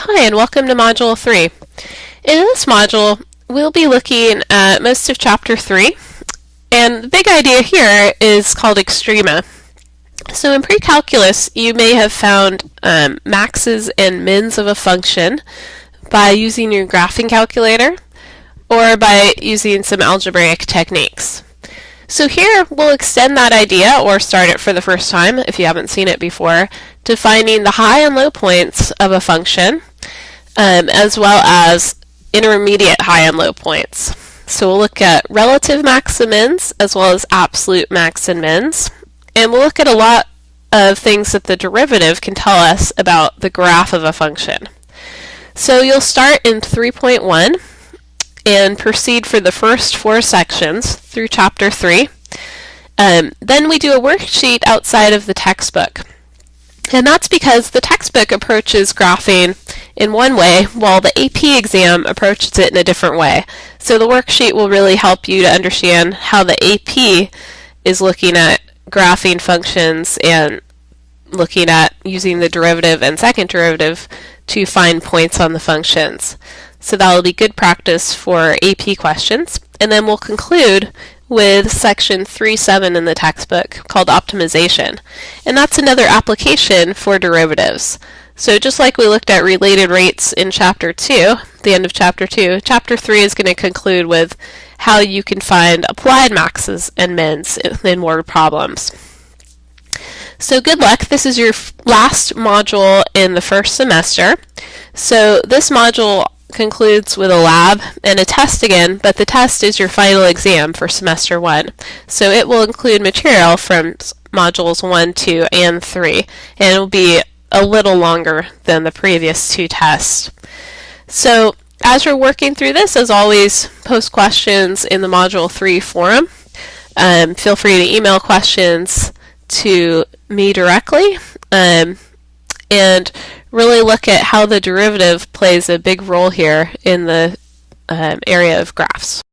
Hi, and welcome to Module 3. In this module, we'll be looking at most of Chapter 3, and the big idea here is called extrema. So in pre-calculus, you may have found maxes and mins of a function by using your graphing calculator or by using some algebraic techniques. So here we'll extend that idea, or start it for the first time if you haven't seen it before, to finding the high and low points of a function, as well as intermediate high and low points. So we'll look at relative max and mins, as well as absolute max and mins, and we'll look at a lot of things that the derivative can tell us about the graph of a function. So you'll start in 3.1 and proceed for the first 4 sections through Chapter 3. Then we do a worksheet outside of the textbook. And that's because the textbook approaches graphing in one way, while the AP exam approaches it in a different way. So the worksheet will really help you to understand how the AP is looking at graphing functions and looking at using the derivative and second derivative to find points on the functions. So that will be good practice for AP questions. And then we'll conclude with section 3.7 in the textbook called optimization. And that's another application for derivatives. So just like we looked at related rates in Chapter 2, the end of Chapter 2, Chapter 3 is going to conclude with how you can find applied maxes and mins in word problems. So good luck. This is your last module in the first semester. So this module concludes with a lab and a test again, but the test is your final exam for semester 1. So it will include material from modules 1, 2, and 3, and it will be a little longer than the previous 2 tests. So as you're working through this, as always, post questions in the Module 3 forum. Feel free to email questions to me directly, and really look at how the derivative plays a big role here in the area of graphs.